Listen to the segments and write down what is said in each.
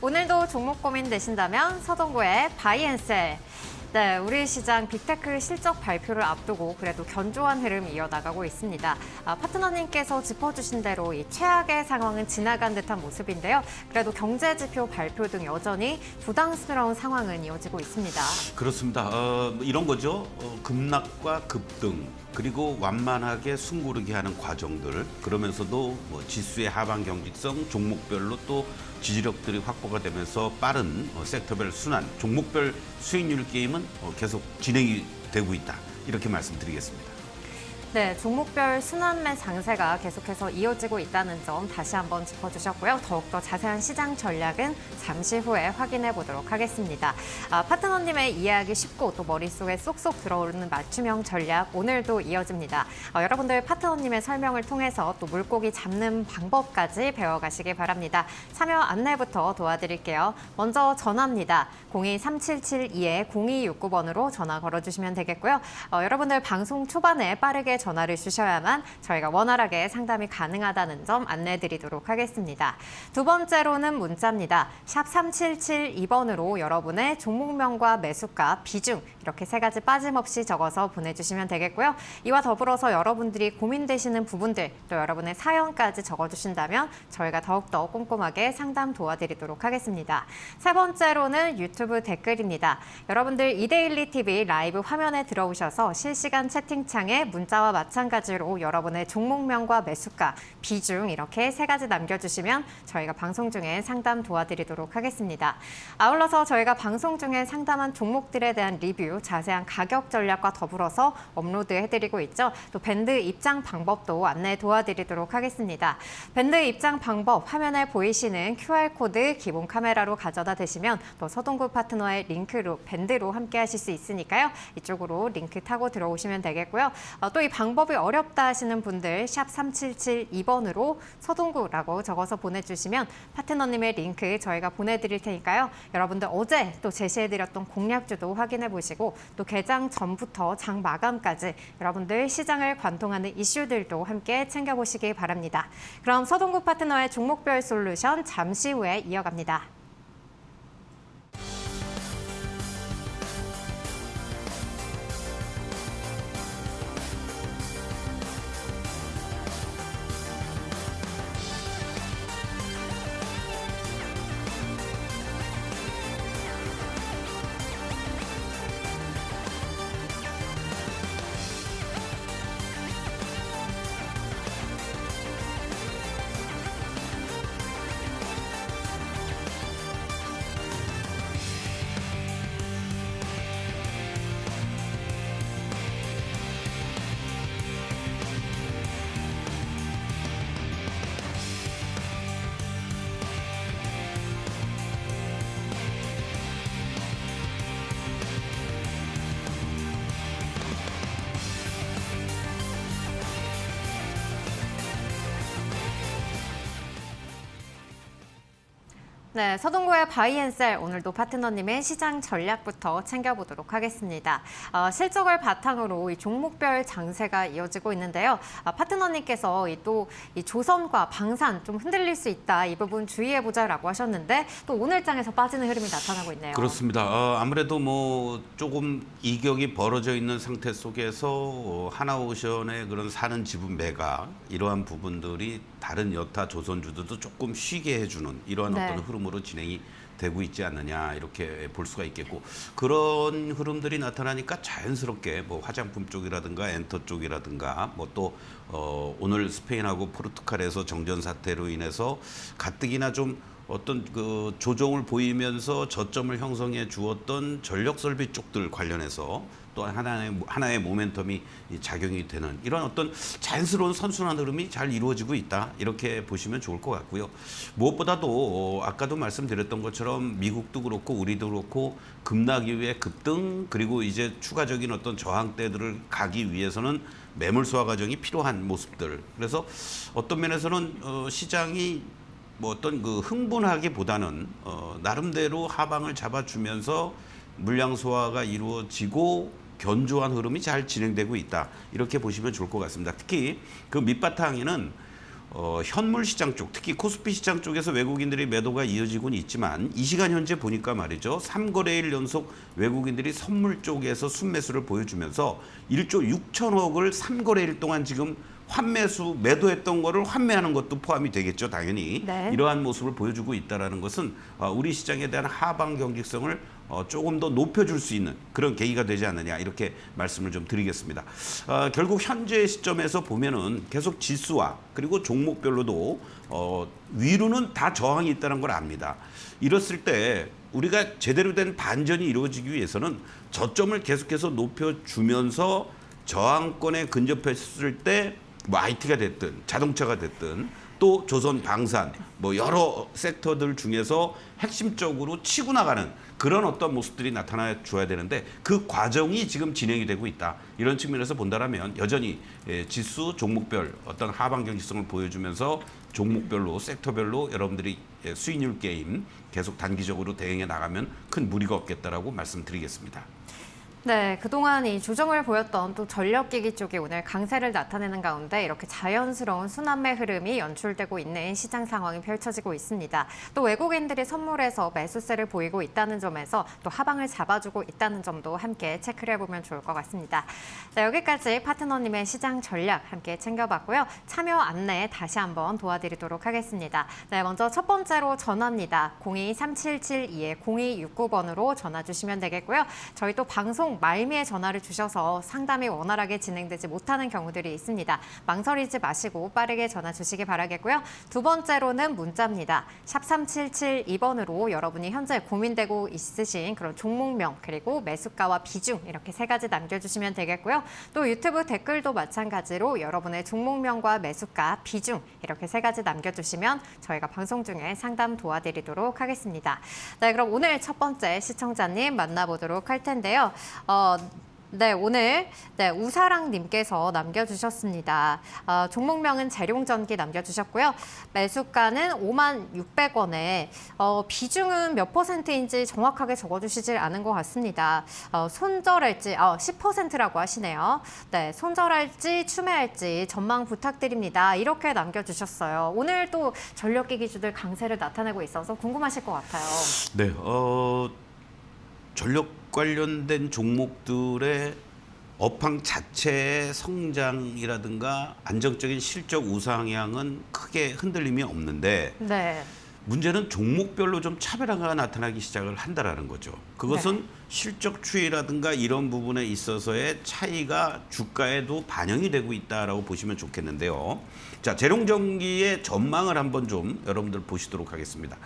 오늘도 종목 고민되신다면 서동구의 바이앤셀. 네, 우리 시장 빅테크 실적 발표를 앞두고 그래도 견조한 흐름 이어나가고 있습니다. 파트너님께서 짚어주신 대로 이 최악의 상황은 지나간 듯한 모습인데요. 그래도 경제 지표 발표 등 여전히 부담스러운 상황은 이어지고 있습니다. 그렇습니다. 이런 거죠. 급락과 급등 그리고 완만하게 숨고르게 하는 과정들 그러면서도 뭐 지수의 하방 경직성 종목별로 또 지지력들이 확보가 되면서 빠른 섹터별 순환 종목별 수익률 게임은 계속 진행이 되고 있다 이렇게 말씀드리겠습니다. 네, 종목별 순환매 장세가 계속해서 이어지고 있다는 점 다시 한번 짚어주셨고요. 더욱더 자세한 시장 전략은 잠시 후에 확인해 보도록 하겠습니다. 파트너님의 이해하기 쉽고 또 머릿속에 쏙쏙 들어오르는 맞춤형 전략 오늘도 이어집니다. 여러분들 파트너님의 설명을 통해서 또 물고기 잡는 방법까지 배워가시기 바랍니다. 참여 안내부터 도와드릴게요. 먼저 전화입니다. 02-3772-0269번으로 전화 걸어주시면 되겠고요. 여러분들 방송 초반에 빠르게 전화를 주셔야만 저희가 원활하게 상담이 가능하다는 점 안내드리도록 하겠습니다. 두 번째로는 문자입니다. 샵 3772번으로 여러분의 종목명과 매수가, 비중 이렇게 세 가지 빠짐없이 적어서 보내주시면 되겠고요. 이와 더불어서 여러분들이 고민되시는 부분들 또 여러분의 사연까지 적어주신다면 저희가 더욱더 꼼꼼하게 상담 도와드리도록 하겠습니다. 세 번째로는 유튜브 댓글입니다. 여러분들 이데일리 TV 라이브 화면에 들어오셔서 실시간 채팅창에 문자와 마찬가지로 여러분의 종목명과 매수가, 비중 이렇게 세 가지 남겨주시면 저희가 방송 중에 상담 도와드리도록 하겠습니다. 아울러서 저희가 방송 중에 상담한 종목들에 대한 리뷰, 자세한 가격 전략과 더불어서 업로드해드리고 있죠. 또 밴드 입장 방법도 안내 도와드리도록 하겠습니다. 밴드 입장 방법 화면에 보이시는 QR코드 기본 카메라로 가져다 대시면 또 서동구 파트너의 링크로 밴드로 함께 하실 수 있으니까요. 이쪽으로 링크 타고 들어오시면 되겠고요. 또 이 방법이 어렵다 하시는 분들 샵 3772번으로 서동구라고 적어서 보내주시면 파트너님의 링크 저희가 보내드릴 테니까요. 여러분들 어제 또 제시해드렸던 공략주도 확인해 보시고 또 개장 전부터 장 마감까지 여러분들 시장을 관통하는 이슈들도 함께 챙겨보시기 바랍니다. 그럼 서동구 파트너의 종목별 솔루션 잠시 후에 이어갑니다. 네, 서동구의 바이앤셀 오늘도 파트너님의 시장 전략부터 챙겨보도록 하겠습니다. 실적을 바탕으로 이 종목별 장세가 이어지고 있는데요. 파트너님께서 또 이 조선과 방산 좀 흔들릴 수 있다. 이 부분 주의해보자라고 하셨는데 또 오늘 장에서 빠지는 흐름이 나타나고 있네요. 그렇습니다. 아무래도 뭐 조금 이격이 벌어져 있는 상태 속에서 하나오션의 그런 사는 지분 매각 이러한 부분들이 다른 여타 조선주들도 조금 쉬게 해주는 이러한 네. 어떤 흐름으로 진행이 되고 있지 않느냐 이렇게 볼 수가 있겠고 그런 흐름들이 나타나니까 자연스럽게 뭐 화장품 쪽이라든가 엔터 쪽이라든가 뭐 또 오늘 스페인하고 포르투갈에서 정전 사태로 인해서 가뜩이나 좀 어떤 그 조정을 보이면서 저점을 형성해 주었던 전력 설비 쪽들 관련해서 또 하나의 모멘텀이 작용이 되는 이런 어떤 자연스러운 선순환 흐름이 잘 이루어지고 있다 이렇게 보시면 좋을 것 같고요. 무엇보다도 아까도 말씀드렸던 것처럼 미국도 그렇고 우리도 그렇고 급락 이후에 급등 그리고 이제 추가적인 어떤 저항대들을 가기 위해서는 매물 소화 과정이 필요한 모습들. 그래서 어떤 면에서는 시장이 뭐 어떤 그 흥분하기보다는 나름대로 하방을 잡아주면서 물량 소화가 이루어지고 견조한 흐름이 잘 진행되고 있다. 이렇게 보시면 좋을 것 같습니다. 특히 그 밑바탕에는 현물 시장 쪽, 특히 코스피 시장 쪽에서 외국인들의 매도가 이어지고는 있지만 이 시간 현재 보니까 말이죠. 3거래일 연속 외국인들이 선물 쪽에서 순매수를 보여주면서 1조 6천억을 3거래일 동안 지금 환매수 매도했던 거를 환매하는 것도 포함이 되겠죠. 당연히 네. 이러한 모습을 보여주고 있다는 것은 우리 시장에 대한 하방 경직성을 조금 더 높여줄 수 있는 그런 계기가 되지 않느냐 이렇게 말씀을 좀 드리겠습니다. 결국 현재 시점에서 보면은 계속 지수와 그리고 종목별로도 위로는 다 저항이 있다는 걸 압니다. 이랬을 때 우리가 제대로 된 반전이 이루어지기 위해서는 저점을 계속해서 높여주면서 저항권에 근접했을 때 뭐 IT가 됐든 자동차가 됐든 또 조선 방산 뭐 여러 섹터들 중에서 핵심적으로 치고 나가는 그런 어떤 모습들이 나타나 줘야 되는데 그 과정이 지금 진행이 되고 있다. 이런 측면에서 본다라면 여전히 지수 종목별 어떤 하방 경직성을 보여주면서 종목별로 섹터별로 여러분들이 수익률 게임 계속 단기적으로 대응해 나가면 큰 무리가 없겠다라고 말씀드리겠습니다. 네, 그동안 이 조정을 보였던 또 전력기기 쪽이 오늘 강세를 나타내는 가운데 이렇게 자연스러운 순환매 흐름이 연출되고 있는 시장 상황이 펼쳐지고 있습니다. 또 외국인들이 선물에서 매수세를 보이고 있다는 점에서 또 하방을 잡아주고 있다는 점도 함께 체크를 해보면 좋을 것 같습니다. 네, 여기까지 파트너님의 시장 전략 함께 챙겨봤고요. 참여 안내 다시 한번 도와드리도록 하겠습니다. 네, 먼저 첫 번째로 전화입니다. 023772-0269번으로 전화 주시면 되겠고요. 저희 또 방송 말미에 전화를 주셔서 상담이 원활하게 진행되지 못하는 경우들이 있습니다. 망설이지 마시고 빠르게 전화 주시기 바라겠고요. 두 번째로는 문자입니다. 샵 3772번으로 여러분이 현재 고민되고 있으신 그런 종목명 그리고 매수가와 비중 이렇게 세 가지 남겨주시면 되겠고요. 또 유튜브 댓글도 마찬가지로 여러분의 종목명과 매수가, 비중 이렇게 세 가지 남겨주시면 저희가 방송 중에 상담 도와드리도록 하겠습니다. 네, 그럼 오늘 첫 번째 시청자님 만나보도록 할 텐데요. 네, 오늘 우사랑님께서 남겨주셨습니다. 종목명은 재룡전기 남겨주셨고요. 매수가는 56,600원에 비중은 몇 %인지 정확하게 적어주시질 않은 것 같습니다. 손절할지 10%라고 하시네요. 네, 손절할지 추매할지 전망 부탁드립니다. 이렇게 남겨주셨어요. 오늘 또 전력기기주들 강세를 나타내고 있어서 궁금하실 것 같아요. 네, 전력 관련된 종목들의 업황 자체의 성장이라든가 안정적인 실적 우상향은 크게 흔들림이 없는데 네. 문제는 종목별로 좀 차별화가 나타나기 시작을 한다라는 거죠. 그것은 네. 실적 추이라든가 이런 부분에 있어서의 차이가 주가에도 반영이 되고 있다라고 보시면 좋겠는데요. 자, 재룡전기의 전망을 한번 좀 여러분들 보시도록 하겠습니다.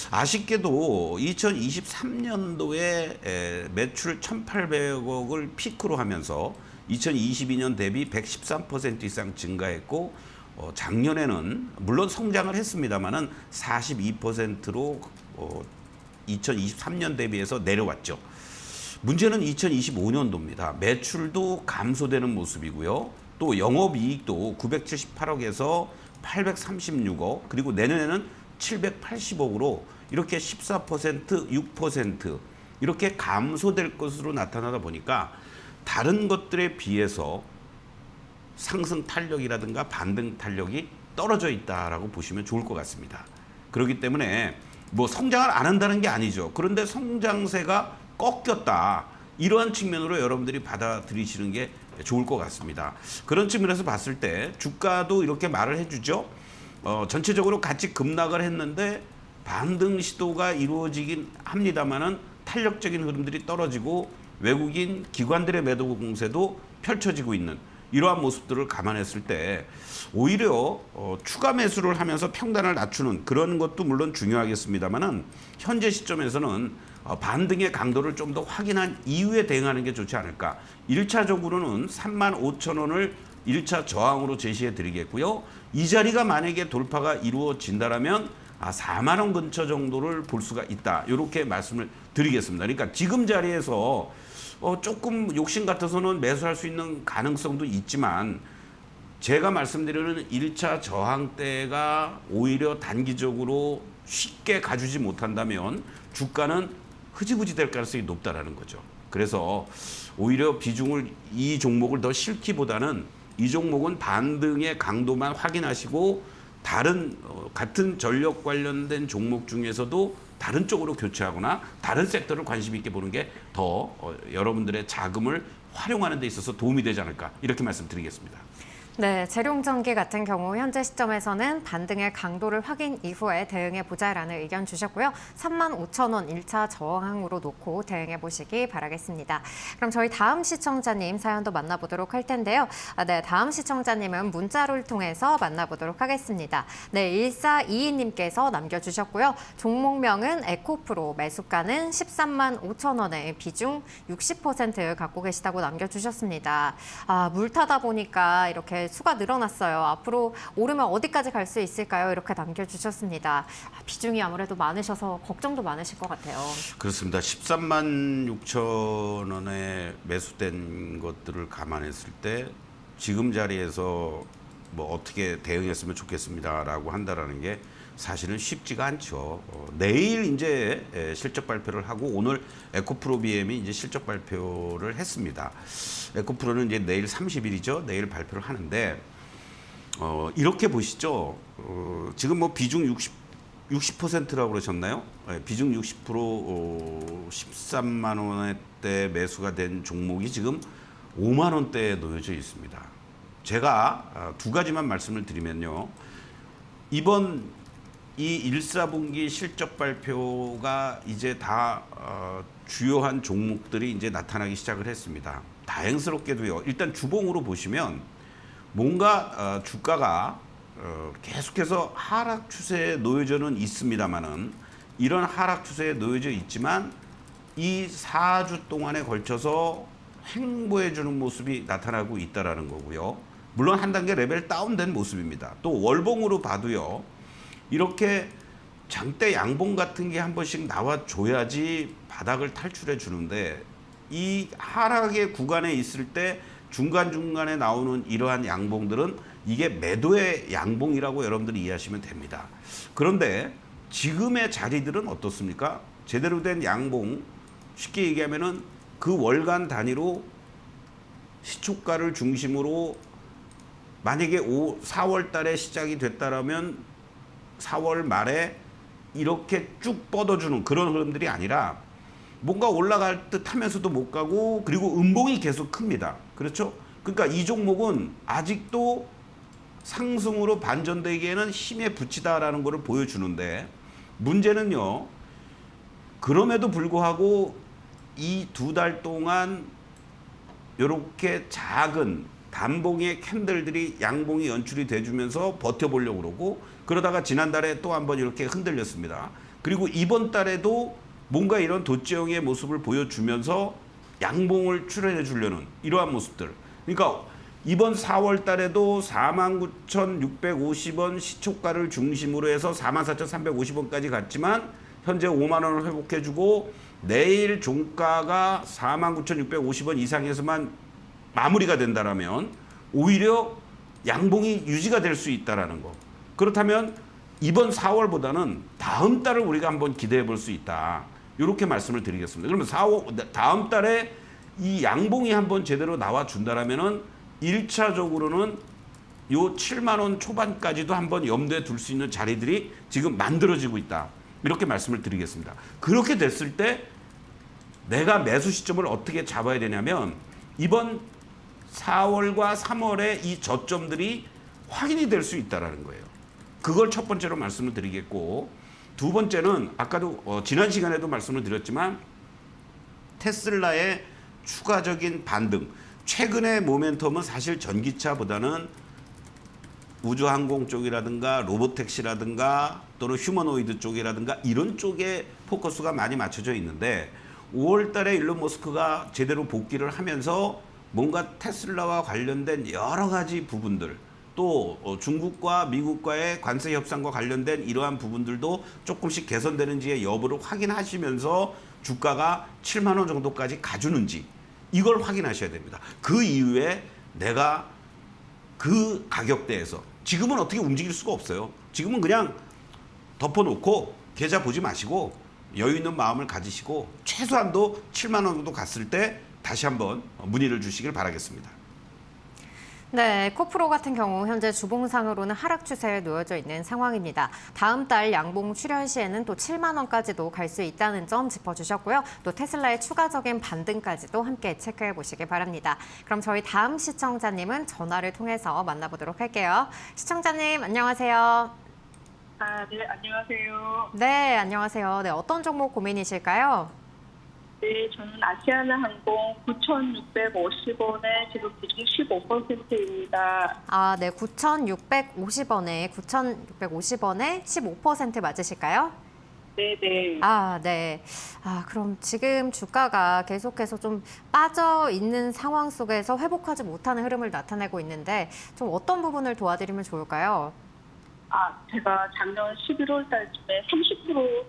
아쉽게도 2023년도에 매출 1,800억을 피크로 하면서 2022년 대비 113% 이상 증가했고 작년에는 물론 성장을 했습니다만은 42%로 2023년 대비해서 내려왔죠. 문제는 2025년도입니다. 매출도 감소되는 모습이고요. 또 영업이익도 978억에서 836억 그리고 내년에는 780억으로 이렇게 14%, 6% 이렇게 감소될 것으로 나타나다 보니까 다른 것들에 비해서 상승 탄력이라든가 반등 탄력이 떨어져 있다라고 보시면 좋을 것 같습니다. 그렇기 때문에 뭐 성장을 안 한다는 게 아니죠. 그런데 성장세가 꺾였다. 이러한 측면으로 여러분들이 받아들이시는 게 좋을 것 같습니다. 그런 측면에서 봤을 때 주가도 이렇게 말을 해주죠. 전체적으로 같이 급락을 했는데 반등 시도가 이루어지긴 합니다만은 탄력적인 흐름들이 떨어지고 외국인 기관들의 매도 공세도 펼쳐지고 있는 이러한 모습들을 감안했을 때 오히려 추가 매수를 하면서 평단을 낮추는 그런 것도 물론 중요하겠습니다만은 현재 시점에서는 반등의 강도를 좀 더 확인한 이후에 대응하는 게 좋지 않을까. 1차적으로는 35,000원을 1차 저항으로 제시해 드리겠고요. 이 자리가 만약에 돌파가 이루어진다라면 4만 원 근처 정도를 볼 수가 있다. 이렇게 말씀을 드리겠습니다. 그러니까 지금 자리에서 조금 욕심 같아서는 매수할 수 있는 가능성도 있지만 제가 말씀드리는 1차 저항대가 오히려 단기적으로 쉽게 가주지 못한다면 주가는 흐지부지 될 가능성이 높다라는 거죠. 그래서 오히려 비중을 이 종목을 더 실기보다는 이 종목은 반등의 강도만 확인하시고 다른 같은 전력 관련된 종목 중에서도 다른 쪽으로 교체하거나 다른 섹터를 관심 있게 보는 게 더 여러분들의 자금을 활용하는 데 있어서 도움이 되지 않을까 이렇게 말씀드리겠습니다. 네, 재룡전기 같은 경우 현재 시점에서는 반등의 강도를 확인 이후에 대응해보자라는 의견 주셨고요. 35,000원 1차 저항으로 놓고 대응해보시기 바라겠습니다. 그럼 저희 다음 시청자님 사연도 만나보도록 할 텐데요. 네, 다음 시청자님은 문자를 통해서 만나보도록 하겠습니다. 네, 1422님께서 남겨주셨고요. 종목명은 에코프로, 매수가는 13만 5천 원에 비중 60% 갖고 계시다고 남겨주셨습니다. 물 타다 보니까 이렇게 수가 늘어났어요. 앞으로 오르면 어디까지 갈 수 있을까요? 이렇게 남겨주셨습니다. 비중이 아무래도 많으셔서 걱정도 많으실 것 같아요. 그렇습니다. 13만 6천 원에 매수된 것들을 감안했을 때 지금 자리에서 뭐 어떻게 대응했으면 좋겠습니다라고 한다라는 게 사실은 쉽지가 않죠. 내일 이제 실적 발표를 하고 오늘 에코프로비엠이 이제 실적 발표를 했습니다. 에코프로는 이제 내일 30일이죠. 내일 발표를 하는데 이렇게 보시죠. 지금 뭐 비중 60%라고 그러셨나요? 비중 60% 13만 원대 매수가 된 종목이 지금 5만 원대에 놓여져 있습니다. 제가 두 가지만 말씀을 드리면요. 이번 이 1사분기 실적 발표가 이제 다 주요한 종목들이 이제 나타나기 시작을 했습니다. 다행스럽게도요. 일단 주봉으로 보시면 뭔가 주가가 계속해서 하락 추세에 놓여져는 있습니다만은 이런 하락 추세에 놓여져 있지만 이 4주 동안에 걸쳐서 횡보해 주는 모습이 나타나고 있다라는 거고요. 물론 한 단계 레벨 다운된 모습입니다. 또 월봉으로 봐도요. 이렇게 장대 양봉 같은 게 한 번씩 나와줘야지 바닥을 탈출해 주는데 이 하락의 구간에 있을 때 중간중간에 나오는 이러한 양봉들은 이게 매도의 양봉이라고 여러분들이 이해하시면 됩니다. 그런데 지금의 자리들은 어떻습니까? 제대로 된 양봉, 쉽게 얘기하면은 그 월간 단위로 시초가를 중심으로 만약에 4월 달에 시작이 됐다라면 4월 말에 이렇게 쭉 뻗어주는 그런 흐름들이 아니라 뭔가 올라갈 듯 하면서도 못 가고 그리고 음봉이 계속 큽니다. 그렇죠? 그러니까 이 종목은 아직도 상승으로 반전되기에는 힘에 부치다라는 것을 보여주는데 문제는요. 그럼에도 불구하고 이 2달 동안 이렇게 작은 단봉의 캔들들이 양봉이 연출이 돼주면서 버텨보려고 그러고 그러다가 지난달에 또 한번 이렇게 흔들렸습니다. 그리고 이번 달에도 뭔가 이런 도지형의 모습을 보여주면서 양봉을 출현해 주려는 이러한 모습들. 그러니까 이번 4월 달에도 49,650원 시초가를 중심으로 해서 44,350원까지 갔지만 현재 5만 원을 회복해 주고 내일 종가가 49,650원 이상에서만 마무리가 된다라면 오히려 양봉이 유지가 될 수 있다라는 거. 그렇다면 이번 4월보다는 다음 달을 우리가 한번 기대해 볼 수 있다. 이렇게 말씀을 드리겠습니다. 그러면 다음 달에 이 양봉이 한번 제대로 나와 준다라면은 1차적으로는 요 7만 원 초반까지도 한번 염두에 둘 수 있는 자리들이 지금 만들어지고 있다. 이렇게 말씀을 드리겠습니다. 그렇게 됐을 때 내가 매수 시점을 어떻게 잡아야 되냐면 이번 4월과 3월에 이 저점들이 확인이 될 수 있다라는 거예요. 그걸 첫 번째로 말씀을 드리겠고 두 번째는 아까도 지난 시간에도 말씀을 드렸지만 테슬라의 추가적인 반등 최근의 모멘텀은 사실 전기차보다는 우주항공 쪽이라든가 로보택시라든가 또는 휴머노이드 쪽이라든가 이런 쪽에 포커스가 많이 맞춰져 있는데 5월 달에 일론 머스크가 제대로 복귀를 하면서 뭔가 테슬라와 관련된 여러 가지 부분들 또 중국과 미국과의 관세 협상과 관련된 이러한 부분들도 조금씩 개선되는지의 여부를 확인하시면서 주가가 7만 원 정도까지 가주는지 이걸 확인하셔야 됩니다. 그 이후에 내가 그 가격대에서 지금은 어떻게 움직일 수가 없어요. 지금은 그냥 덮어놓고 계좌 보지 마시고 여유 있는 마음을 가지시고 최소한도 7만 원 정도 갔을 때 다시 한번 문의를 주시길 바라겠습니다. 네, 코프로 같은 경우 현재 주봉상으로는 하락 추세에 놓여져 있는 상황입니다. 다음 달 양봉 출현 시에는 또 7만 원까지도 갈 수 있다는 점 짚어주셨고요. 또 테슬라의 추가적인 반등까지도 함께 체크해 보시기 바랍니다. 그럼 저희 다음 시청자님은 전화를 통해서 만나보도록 할게요. 시청자님 안녕하세요. 네, 안녕하세요. 네, 안녕하세요. 네, 어떤 종목 고민이실까요? 네, 저는 아시아나항공 9,650원에 지금 비중 15%입니다. 아, 네, 9,650원에 15% 맞으실까요? 네네. 아, 네. 아, 그럼 지금 주가가 계속해서 좀 빠져 있는 상황 속에서 회복하지 못하는 흐름을 나타내고 있는데 좀 어떤 부분을 도와드리면 좋을까요? 제가 작년 11월 달쯤에 30%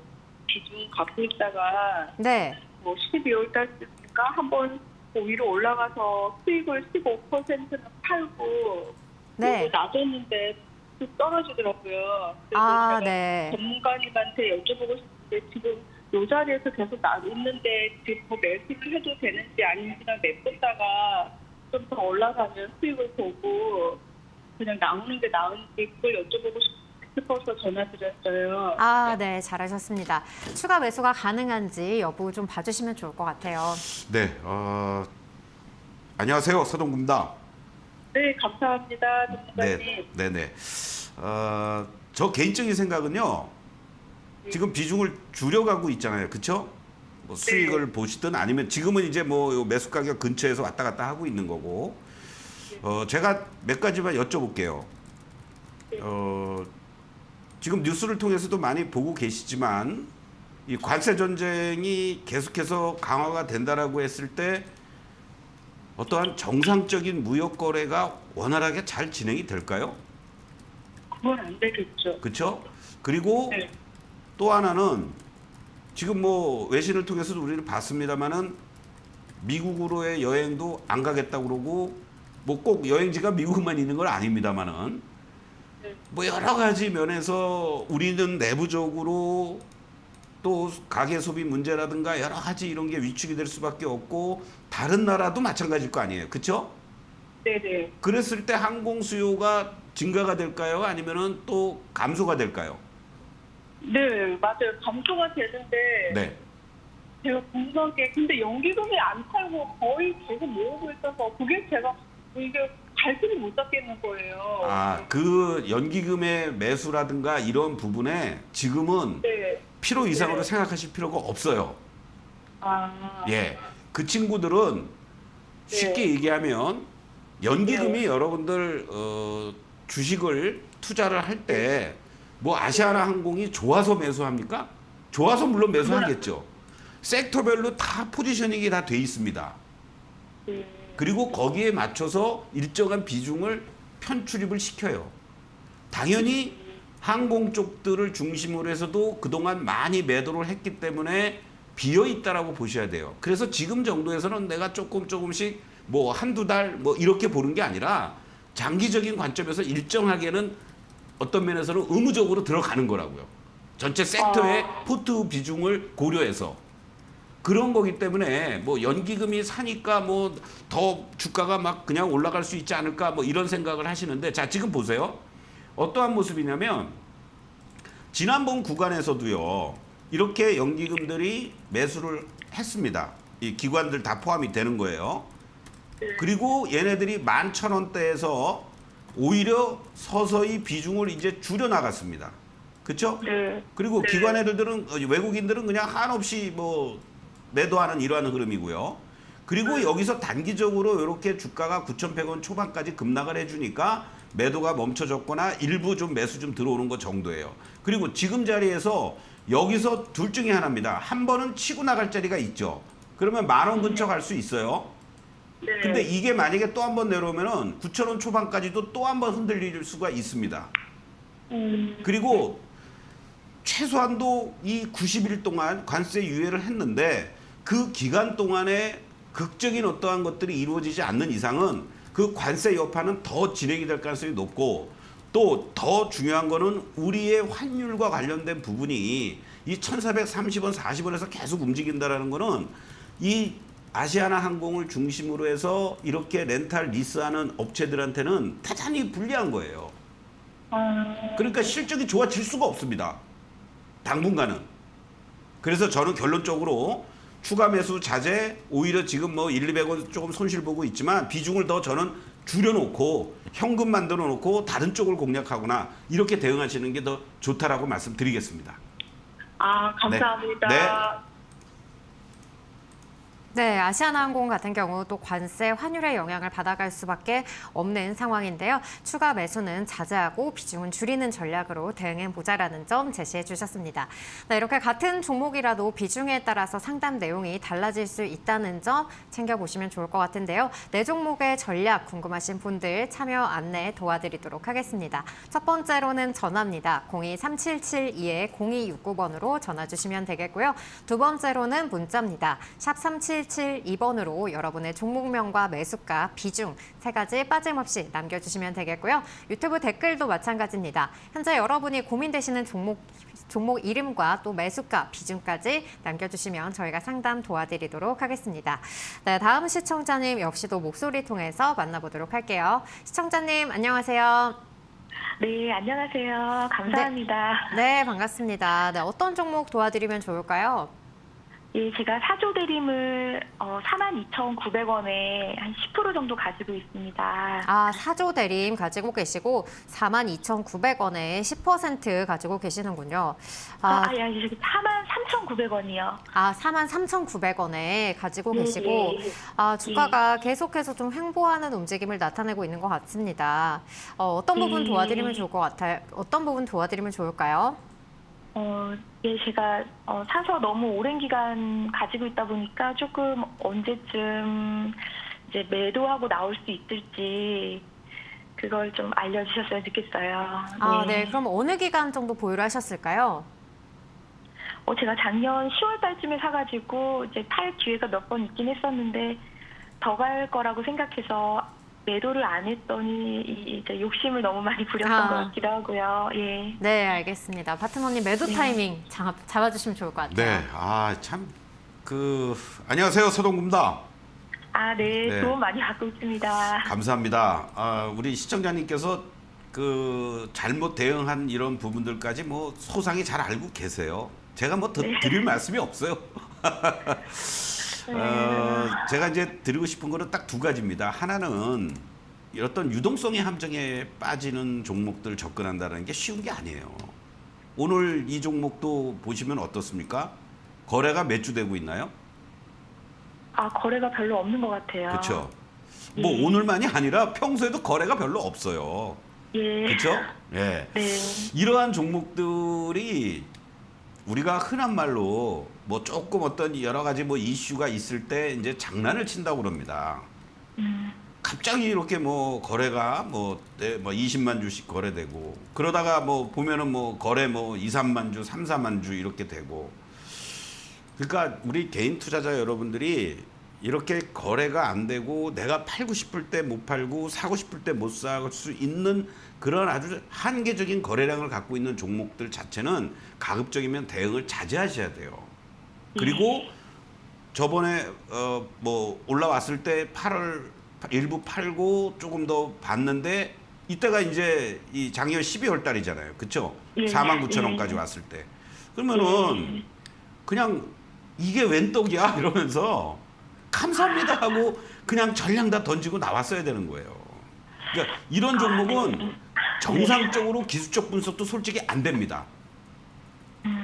비중 갖고 있다가 네. 12월 달쯤이니까 한번 위로 올라가서 수익을 15%는 팔고 네. 그리고 놔뒀는데 쭉 떨어지더라고요. 그래서 아, 제가 네. 전문가님한테 여쭤보고 싶은데 지금 이 자리에서 계속 있는데 지금 더 매수를 해도 되는지 아니면 그냥 냅뒀다가 좀 더 올라가면 수익을 보고 그냥 나오는 게 나은지 그걸 여쭤보고 싶어서 전화드렸어요. 아, 네. 잘하셨습니다. 추가 매수가 가능한지 여부 좀 봐주시면 좋을 것 같아요. 네, 안녕하세요. 서동구입니다. 네, 감사합니다. 전문가님. 네네. 저 개인적인 생각은요. 지금 비중을 줄여가고 있잖아요. 그렇죠? 뭐 수익을 보시든 아니면 지금은 이제 뭐 매수 가격 근처에서 왔다 갔다 하고 있는 거고. 제가 몇 가지만 여쭤볼게요. 지금 뉴스를 통해서도 많이 보고 계시지만 이 관세 전쟁이 계속해서 강화가 된다라고 했을 때 어떠한 정상적인 무역 거래가 원활하게 잘 진행이 될까요? 그건 안 되겠죠. 그렇죠? 그리고 네. 또 하나는 지금 뭐 외신을 통해서도 우리는 봤습니다만은 미국으로의 여행도 안 가겠다고 그러고 뭐 꼭 여행지가 미국만 있는 건 아닙니다만은 뭐 여러 가지 면에서 우리는 내부적으로 또 가계 소비 문제라든가 여러 가지 이런 게 위축이 될 수밖에 없고 다른 나라도 마찬가지일 거 아니에요. 그렇죠? 네네. 그랬을 때 항공 수요가 증가가 될까요? 아니면은 또 감소가 될까요? 네, 맞아요. 감소가 되는데 네. 제가 궁금한 게 근데 연기금이 안 팔고 거의 계속 모으고 있어서 그게 제가 이게 갈피를 못 잡겠는 거예요. 그 연기금의 매수라든가 이런 부분에 지금은 네. 필요 이상으로 네. 생각하실 필요가 없어요. 예. 그 친구들은 쉽게 네. 얘기하면 연기금이 여러분들 주식을 투자를 할 때 뭐 아시아나 항공이 좋아서 매수합니까? 좋아서 물론 매수하겠죠. 섹터별로 다 포지셔닝이 다 돼 있습니다. 그리고 거기에 맞춰서 일정한 비중을 편출입을 시켜요. 당연히 항공 쪽들을 중심으로 해서도 그동안 많이 매도를 했기 때문에 비어 있다라고 보셔야 돼요. 그래서 지금 정도에서는 내가 조금씩 뭐 한두 달 뭐 이렇게 보는 게 아니라 장기적인 관점에서 일정하게는 어떤 면에서는 의무적으로 들어가는 거라고요. 전체 섹터의 포트 비중을 고려해서. 그런 거기 때문에 뭐 연기금이 사니까 뭐 더 주가가 막 그냥 올라갈 수 있지 않을까 뭐 이런 생각을 하시는데 자 지금 보세요. 어떠한 모습이냐면 지난번 구간에서도요. 이렇게 연기금들이 매수를 했습니다. 이 기관들 다 포함이 되는 거예요. 그리고 얘네들이 11,000원대에서 오히려 서서히 비중을 이제 줄여 나갔습니다. 그렇죠? 네. 그리고 네. 기관 애들은 외국인들은 그냥 한없이 뭐 매도하는 이러한 흐름이고요. 그리고 여기서 단기적으로 이렇게 주가가 9,100원 초반까지 급락을 해주니까 매도가 멈춰졌거나 일부 좀 매수 좀 들어오는 것 정도예요. 그리고 지금 자리에서 여기서 둘 중에 하나입니다. 한 번은 치고 나갈 자리가 있죠. 그러면 10,000원 근처 갈 수 있어요. 네. 근데 이게 만약에 또 한 번 내려오면은 9,000원 초반까지도 또 한 번 흔들릴 수가 있습니다. 그리고 최소한도 이 90일 동안 관세 유예를 했는데 그 기간 동안에 극적인 어떠한 것들이 이루어지지 않는 이상은 그 관세 여파는 더 진행이 될 가능성이 높고 또 더 중요한 거는 우리의 환율과 관련된 부분이 이 1,430원, 40원에서 계속 움직인다라는 거는 이 아시아나 항공을 중심으로 해서 이렇게 렌탈 리스하는 업체들한테는 대단히 불리한 거예요. 그러니까 실적이 좋아질 수가 없습니다. 당분간은. 그래서 저는 결론적으로 추가 매수 자제, 오히려 지금 뭐 1, 200원 조금 손실 보고 있지만 비중을 더 저는 줄여놓고 현금 만들어 놓고 다른 쪽을 공략하거나 이렇게 대응하시는 게 더 좋다라고 말씀드리겠습니다. 아, 감사합니다. 네. 네, 아시아나항공 같은 경우 또 관세 환율의 영향을 받아갈 수밖에 없는 상황인데요. 추가 매수는 자제하고 비중은 줄이는 전략으로 대응해 보자라는 점 제시해 주셨습니다. 네, 이렇게 같은 종목이라도 비중에 따라서 상담 내용이 달라질 수 있다는 점 챙겨보시면 좋을 것 같은데요. 네 종목의 전략 궁금하신 분들 참여 안내 도와드리도록 하겠습니다. 첫 번째로는 전화입니다. 023772-0269번으로 전화 주시면 되겠고요. 두 번째로는 문자입니다. 샵 3772번으로 여러분의 종목명과 매수가, 비중 세 가지 빠짐없이 남겨주시면 되겠고요. 유튜브 댓글도 마찬가지입니다. 현재 여러분이 고민되시는 종목 이름과 또 매수가, 비중까지 남겨주시면 저희가 상담 도와드리도록 하겠습니다. 네, 다음 시청자님 역시도 목소리 통해서 만나보도록 할게요. 시청자님 안녕하세요. 네, 안녕하세요. 감사합니다. 네, 반갑습니다. 네, 어떤 종목 도와드리면 좋을까요? 예, 제가 사조 대림을 42,900원에 한 10% 정도 가지고 있습니다. 아, 사조 대림 가지고 계시고 42,900원에 10% 가지고 계시는군요. 아니, 43,900원이요. 43,900원에 가지고 계시고 주가가 계속해서 좀 횡보하는 움직임을 나타내고 있는 것 같습니다. 어떤 부분 도와드리면 좋을 것 같아요? 어떤 부분 도와드리면 좋을까요? 예, 제가 사서 너무 오랜 기간 가지고 있다 보니까 조금 언제쯤 이제 매도하고 나올 수 있을지 그걸 좀 알려주셨으면 좋겠어요. 네. 그럼 어느 기간 정도 보유를 하셨을까요? 제가 작년 10월 달쯤에 사가지고 이제 팔 기회가 몇 번 있긴 했었는데 더 갈 거라고 생각해서 매도를 안 했더니 이제 욕심을 너무 많이 부렸던 것 같기도 하고요. 예. 네, 알겠습니다. 파트너님 매도 타이밍 잡아주시면 좋을 것 같아요. 네, 안녕하세요, 서동구입니다. 네, 네. 도움 많이 받고 있습니다. 감사합니다. 우리 시청자님께서 잘못 대응한 이런 부분들까지 뭐 소상히 잘 알고 계세요. 제가 뭐 더 드릴 말씀이 없어요. 제가 이제 드리고 싶은 거는 딱 두 가지입니다. 하나는 어떤 유동성의 함정에 빠지는 종목들 접근한다는 게 쉬운 게 아니에요. 오늘 이 종목도 보시면 어떻습니까? 거래가 몇 주 되고 있나요? 거래가 별로 없는 것 같아요. 그렇죠. 뭐 오늘만이 아니라 평소에도 거래가 별로 없어요. 예. 그렇죠? 예. 네. 이러한 종목들이 우리가 흔한 말로 뭐 조금 어떤 여러 가지 뭐 이슈가 있을 때 이제 장난을 친다고 그럽니다. 갑자기 이렇게 뭐 거래가 뭐 20만 주씩 거래되고 그러다가 뭐 보면은 뭐 거래 뭐 2, 3만 주, 3, 4만 주 이렇게 되고 그러니까 우리 개인 투자자 여러분들이 이렇게 거래가 안 되고 내가 팔고 싶을 때 못 팔고 사고 싶을 때 못 살 수 있는 그런 아주 한계적인 거래량을 갖고 있는 종목들 자체는 가급적이면 대응을 자제하셔야 돼요. 그리고 저번에 뭐 올라왔을 때 일부 팔고 조금 더 봤는데 이때가 이제 이 작년 12월 달이잖아요. 그렇죠? 49,000원까지 왔을 때. 그러면은 그냥 이게 웬 떡이야 이러면서 감사합니다 하고 그냥 전량 다 던지고 나왔어야 되는 거예요. 그러니까 이런 종목은 정상적으로 기술적 분석도 솔직히 안 됩니다.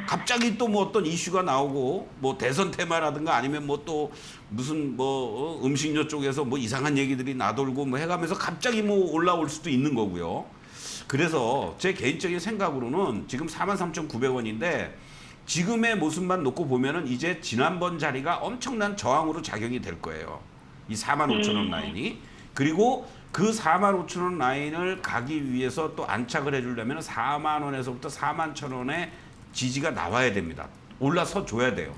갑자기 또 뭐 어떤 이슈가 나오고 뭐 대선 테마라든가 아니면 뭐 또 무슨 뭐 음식료 쪽에서 뭐 이상한 얘기들이 나돌고 뭐 해가면서 갑자기 뭐 올라올 수도 있는 거고요. 그래서 제 개인적인 생각으로는 지금 43,900원인데 지금의 모습만 놓고 보면은 이제 지난번 자리가 엄청난 저항으로 작용이 될 거예요. 이 45,000원 라인이. 그리고 그 45,000원 라인을 가기 위해서 또 안착을 해주려면 4만 원에서부터 4만 1,000원의 지지가 나와야 됩니다. 올라서 줘야 돼요.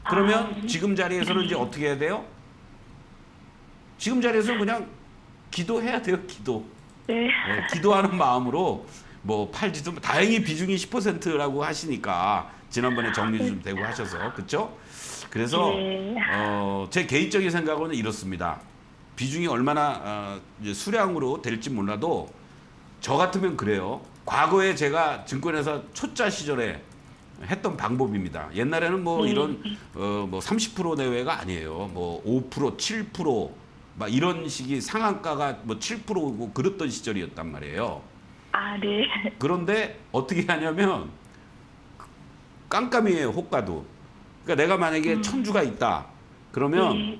그러면 지금 자리에서는 이제 어떻게 해야 돼요? 지금 자리에서 그냥 기도해야 돼요. 기도. 네. 기도하는 마음으로 뭐 팔지도 다행히 비중이 10%라고 하시니까 지난번에 정리 좀 되고 하셔서 그렇죠? 그래서 네. 제 개인적인 생각은 이렇습니다. 비중이 얼마나 이제 수량으로 될지 몰라도 저 같으면 그래요. 과거에 제가 증권회사 초짜 시절에 했던 방법입니다. 옛날에는 뭐 이런 뭐 30% 내외가 아니에요. 뭐 5%, 7%, 막 이런 식이 상한가가 뭐 7%고 그랬던 시절이었단 말이에요. 아, 네. 그런데 어떻게 하냐면 깜깜이에요, 호가도. 그러니까 내가 만약에 1000주가 있다. 그러면 네.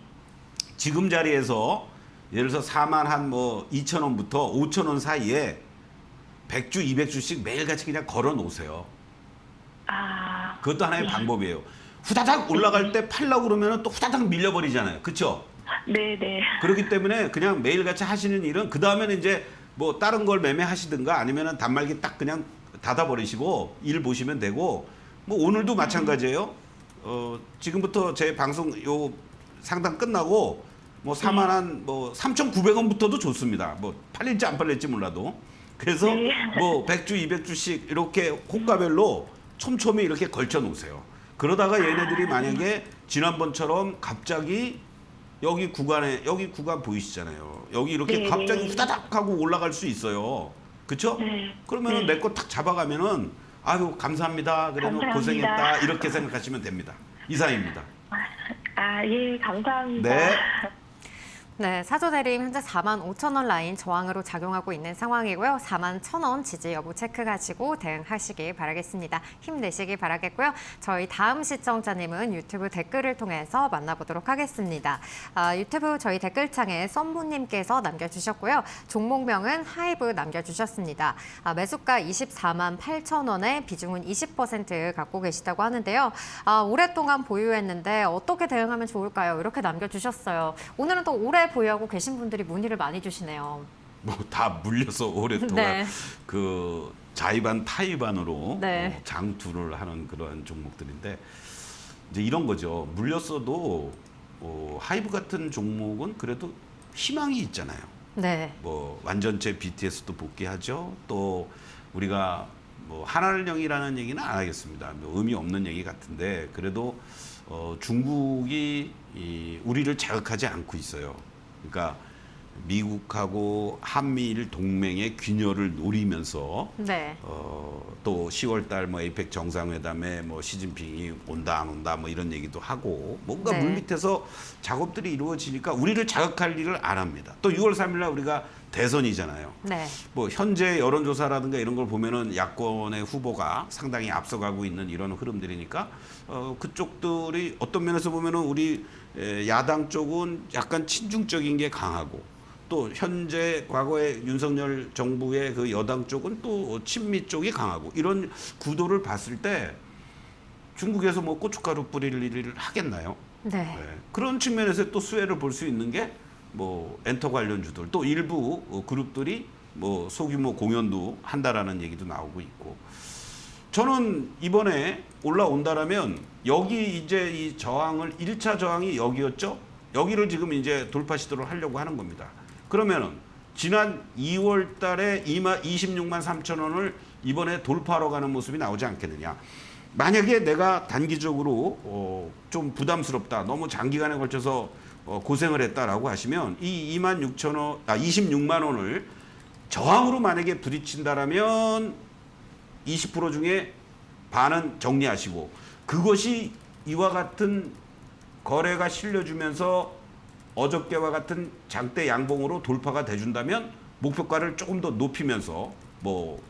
지금 자리에서 예를 들어서 4만 한 뭐 2,000원부터 5,000원 사이에 100주, 200주씩 매일같이 그냥 걸어 놓으세요. 아, 그것도 하나의 방법이에요. 후다닥 올라갈 때 팔려고 그러면 또 후다닥 밀려버리잖아요. 그렇죠? 네, 네. 그렇기 때문에 그냥 매일같이 하시는 일은 그 다음에는 이제 뭐 다른 걸 매매하시든가 아니면은 단말기 딱 그냥 닫아버리시고 일 보시면 되고 뭐 오늘도 마찬가지예요. 지금부터 제 방송 요 상담 끝나고 뭐 4만 한 뭐 3,900원부터도 좋습니다. 뭐 팔릴지 안 팔릴지 몰라도. 그래서 네. 뭐 100주, 200주씩 이렇게 호가별로 촘촘히 이렇게 걸쳐 놓으세요. 그러다가 얘네들이 만약에 지난번처럼 갑자기 여기 구간 보이시잖아요. 여기 이렇게 네. 갑자기 후다닥 하고 올라갈 수 있어요. 그렇죠? 네. 그러면은 네. 내 거 탁 잡아가면은 아유 감사합니다. 그래도 감사합니다. 고생했다. 이렇게 생각하시면 됩니다. 이상입니다. 아, 예, 감사합니다. 네. 네, 사조대림 현재 45,000원 라인 저항으로 작용하고 있는 상황이고요. 41,000원 지지 여부 체크하시고 대응하시기 바라겠습니다. 힘내시기 바라겠고요. 저희 다음 시청자님은 유튜브 댓글을 통해서 만나보도록 하겠습니다. 유튜브 저희 댓글창에 썸부님께서 남겨주셨고요. 종목명은 하이브 남겨주셨습니다. 매수가 24만 8,000원에 비중은 20% 갖고 계시다고 하는데요. 오랫동안 보유했는데 어떻게 대응하면 좋을까요? 이렇게 남겨주셨어요. 오늘은 또 오래 보유하고 계신 분들이 문의를 많이 주시네요. 뭐 다 물려서 오랫동안 네. 그 자의반 타의반으로 네. 장투를 하는 그런 종목들인데 이제 이런 거죠. 물렸어도 하이브 같은 종목은 그래도 희망이 있잖아요. 네. 뭐 완전체 BTS도 복귀하죠. 또 우리가 뭐 한알령이라는 얘기는 안 하겠습니다. 뭐 의미 없는 얘기 같은데 그래도 중국이 우리를 자극하지 않고 있어요. 그러니까 미국하고 한미일 동맹의 균열을 노리면서 네. 또 10월달 뭐 에이펙 정상회담에 뭐 시진핑이 온다 안 온다 뭐 이런 얘기도 하고 뭔가 네. 물밑에서 작업들이 이루어지니까 우리를 자극할 일을 안 합니다. 또 6월 3일날 우리가 대선이잖아요. 네. 뭐 현재 여론조사라든가 이런 걸 보면은 야권의 후보가 상당히 앞서가고 있는 이런 흐름들이니까 그쪽들이 어떤 면에서 보면은 우리 야당 쪽은 약간 친중적인 게 강하고 또 현재 과거의 윤석열 정부의 그 여당 쪽은 또 친미 쪽이 강하고 이런 구도를 봤을 때 중국에서 뭐 고춧가루 뿌릴 일을 하겠나요? 네. 네. 그런 측면에서 또 수혜를 볼 수 있는 게 뭐 엔터 관련주들 또 일부 그룹들이 뭐 소규모 공연도 한다라는 얘기도 나오고 있고 저는 이번에 올라온다라면 여기 이제 이 저항을 1차 저항이 여기였죠. 여기를 지금 이제 돌파 시도를 하려고 하는 겁니다. 그러면은 지난 2월 달에 26만 3천 원을 이번에 돌파하러 가는 모습이 나오지 않겠느냐. 만약에 내가 단기적으로 좀 부담스럽다. 너무 장기간에 걸쳐서 고생을 했다라고 하시면 이 26만 원을 저항으로 만약에 부딪힌다라면 20% 중에 반은 정리하시고 그것이 이와 같은 거래가 실려주면서 어저께와 같은 장대 양봉으로 돌파가 돼준다면 목표가를 조금 더 높이면서 뭐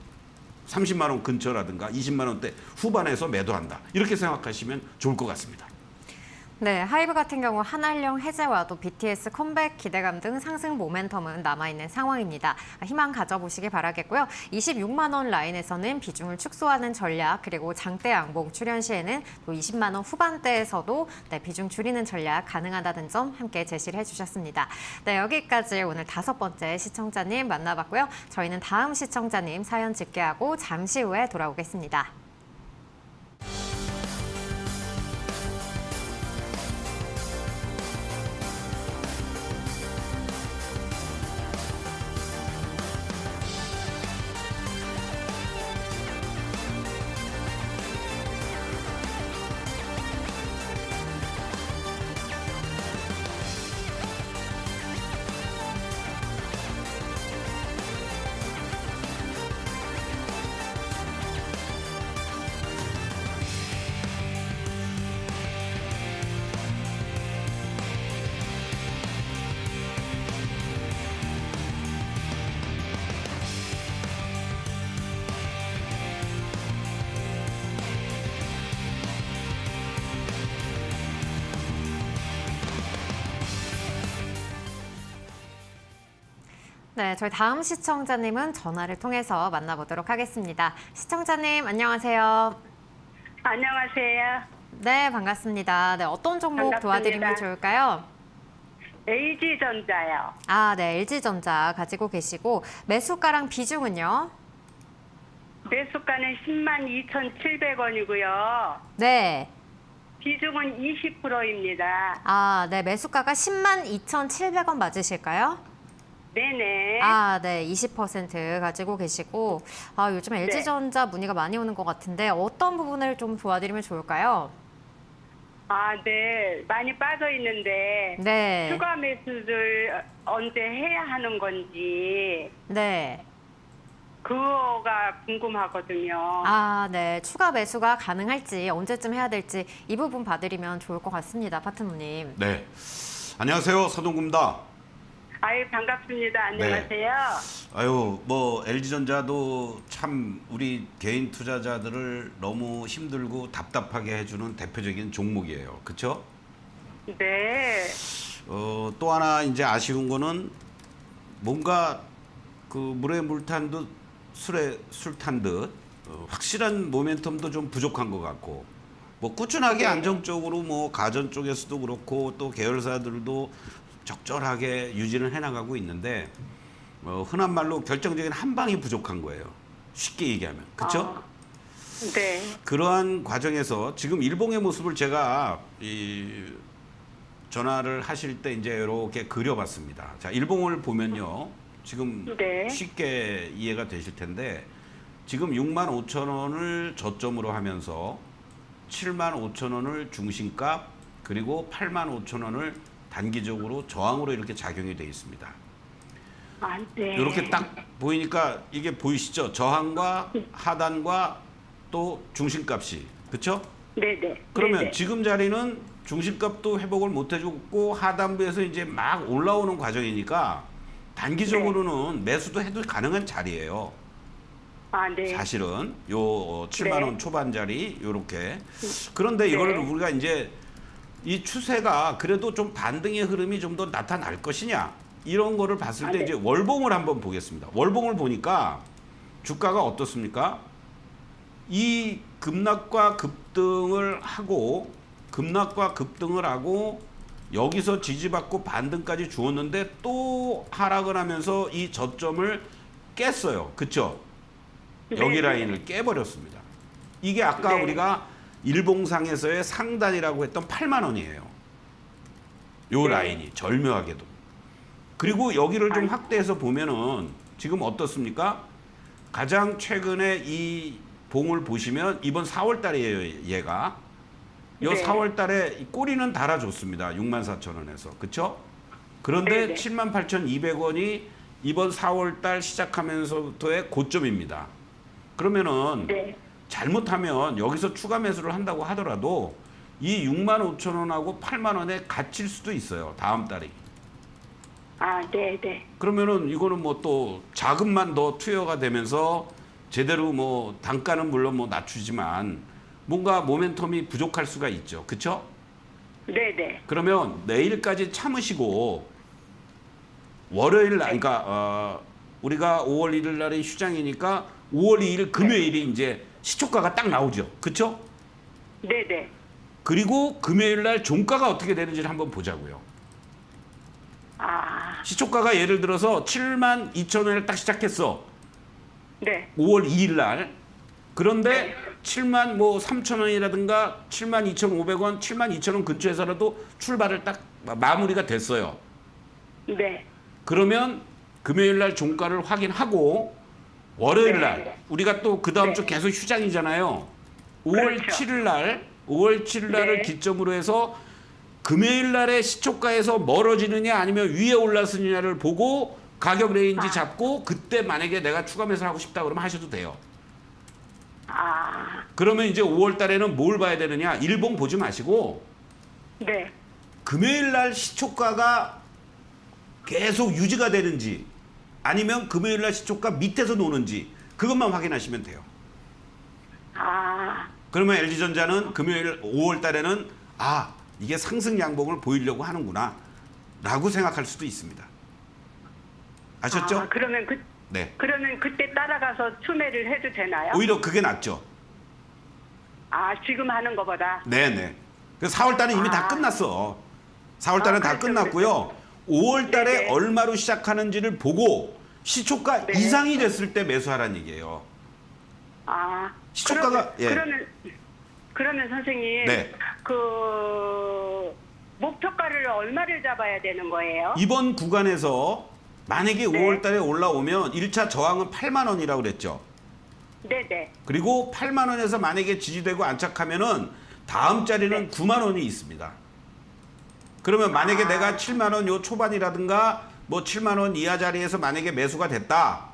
30만 원 근처라든가 20만 원대 후반에서 매도한다. 이렇게 생각하시면 좋을 것 같습니다. 네, 하이브 같은 경우 한알령 해제와 또 BTS 컴백 기대감 등 상승 모멘텀은 남아있는 상황입니다. 희망 가져보시기 바라겠고요. 26만 원 라인에서는 비중을 축소하는 전략 그리고 장대 양봉 출현 시에는 또 20만 원 후반대에서도 비중 줄이는 전략 가능하다는 점 함께 제시를 해주셨습니다. 네, 여기까지 오늘 5번째 시청자님 만나봤고요. 저희는 다음 시청자님 사연 집계하고 잠시 후에 돌아오겠습니다. 네, 저희 다음 시청자님은 전화를 통해서 만나보도록 하겠습니다. 시청자님, 안녕하세요. 안녕하세요. 네, 반갑습니다. 네, 어떤 종목 반갑습니다. 도와드리면 좋을까요? LG전자요. 아, 네, LG전자 가지고 계시고 매수가랑 비중은요? 매수가는 102,700원이고요. 네. 비중은 20%입니다. 아, 네, 매수가가 102,700원 맞으실까요? 네네. 아, 네, 20% 가지고 계시고 아, 요즘 LG전자 문의가 많이 오는 것 같은데 어떤 부분을 좀 도와드리면 좋을까요? 네. 많이 빠져 있는데 네. 추가 매수를 언제 해야 하는 건지 네. 그거가 궁금하거든요. 아, 네. 추가 매수가 가능할지 언제쯤 해야 될지 이 부분 봐드리면 좋을 것 같습니다. 파트너님. 네. 안녕하세요. 서동구입니다. 아유, 반갑습니다. 안녕하세요. 아유, 뭐 LG전자도 참 우리 개인 투자자들을 너무 힘들고 답답하게 해주는 대표적인 종목이에요. 그렇죠? 네. 또 하나 이제 아쉬운 거는 뭔가 그 물에 물 탄 듯 술에 술 탄 듯 확실한 모멘텀도 좀 부족한 것 같고 뭐 꾸준하게 안정적으로 뭐 가전 쪽에서도 그렇고 또 계열사들도 적절하게 유지를 해나가고 있는데 흔한 말로 결정적인 한 방이 부족한 거예요. 쉽게 얘기하면 그렇죠? 네. 그러한 과정에서 지금 일봉의 모습을 제가 전화를 하실 때 이제 이렇게 그려봤습니다. 자, 일봉을 보면요. 지금 네. 쉽게 이해가 되실 텐데 지금 65,000원을 저점으로 하면서 75,000원을 중심값 그리고 85,000원을 단기적으로 저항으로 이렇게 작용이 되어 있습니다. 네. 이렇게 딱 보이니까 이게 보이시죠? 저항과 하단과 또 중심값이 그렇죠? 네네. 그러면 네네. 지금 자리는 중심값도 회복을 못 해줬고 하단부에서 이제 막 올라오는 과정이니까 단기적으로는 매수도 해도 가능한 자리예요. 네. 사실은 요 7만 원 네. 초반 자리 요렇게. 그런데 이거를 네. 우리가 이제 이 추세가 그래도 좀 반등의 흐름이 좀 더 나타날 것이냐 이런 거를 봤을 때 네. 이제 월봉을 한번 보겠습니다. 월봉을 보니까 주가가 어떻습니까? 이 급락과 급등을 하고 여기서 지지받고 반등까지 주었는데 또 하락을 하면서 이 저점을 깼어요. 그쵸? 여기 네. 라인을 깨버렸습니다. 이게 아까 네. 우리가 일봉상에서의 상단이라고 했던 8만 원이에요. 요 네. 라인이 절묘하게도. 그리고 여기를 좀 확대해서 보면은 지금 어떻습니까? 가장 최근에 이 봉을 보시면 이번 4월 달이에요, 얘가. 요 네. 4월 달에 이 꼬리는 달아줬습니다. 64,000원에서. 그쵸? 그런데 네네. 78,200원이 이번 4월 달 시작하면서부터의 고점입니다. 그러면은 네. 잘못하면 여기서 추가 매수를 한다고 하더라도 이 65,000원하고 8만 원에 갇힐 수도 있어요. 다음 달이. 네네. 그러면은 이거는 뭐 또 자금만 더 투여가 되면서 제대로 뭐 단가는 물론 뭐 낮추지만 뭔가 모멘텀이 부족할 수가 있죠. 그렇죠? 네네. 그러면 내일까지 참으시고 월요일 날 그러니까 우리가 5월 1일 날이 휴장이니까 5월 2일 금요일이 이제 시초가가 딱 나오죠. 그렇죠? 네네. 그리고 금요일 날 종가가 어떻게 되는지를 한번 보자고요. 시초가가 예를 들어서 72,000원을 딱 시작했어. 네. 5월 2일 날. 그런데 73,000원이라든가 72,500원, 72,000원 근처에서라도 출발을 딱 마무리가 됐어요. 네. 그러면 금요일 날 종가를 확인하고 월요일 날 우리가 또 그 다음 주 계속 휴장이잖아요. 5월 그렇죠. 7일 날을 네. 기점으로 해서 금요일 날의 시초가에서 멀어지느냐 아니면 위에 올랐느냐를 보고 가격 레인지 잡고 그때 만약에 내가 추가 매수를 하고 싶다 그러면 하셔도 돼요. 그러면 이제 5월 달에는 뭘 봐야 되느냐? 일봉 보지 마시고 네. 금요일 날 시초가가 계속 유지가 되는지 아니면 금요일 날 시초가 밑에서 노는지 그것만 확인하시면 돼요. 그러면 LG전자는 금요일 5월 달에는 이게 상승 양봉을 보이려고 하는구나 라고 생각할 수도 있습니다. 아셨죠? 아, 그러면 네. 그러면 그때 따라가서 추매를 해도 되나요? 오히려 그게 낫죠. 아, 지금 하는 거보다. 네네. 그 4월 달은 이미 다 끝났어. 4월 달은 다 그렇죠, 끝났고요. 5월 달에 네네. 얼마로 시작하는지를 보고 시초가 네. 이상이 됐을 때 매수하라는 얘기예요. 아, 시초가가, 예. 그러면 선생님, 네. 그 목표가를 얼마를 잡아야 되는 거예요? 이번 구간에서 만약에 네. 5월 달에 올라오면 1차 저항은 8만 원이라고 그랬죠. 네네. 그리고 8만 원에서 만약에 지지되고 안착하면은 다음 자리는 네. 9만 원이 있습니다. 그러면 만약에 아. 내가 7만 원 요 초반이라든가 뭐 7만 원 이하 자리에서 만약에 매수가 됐다.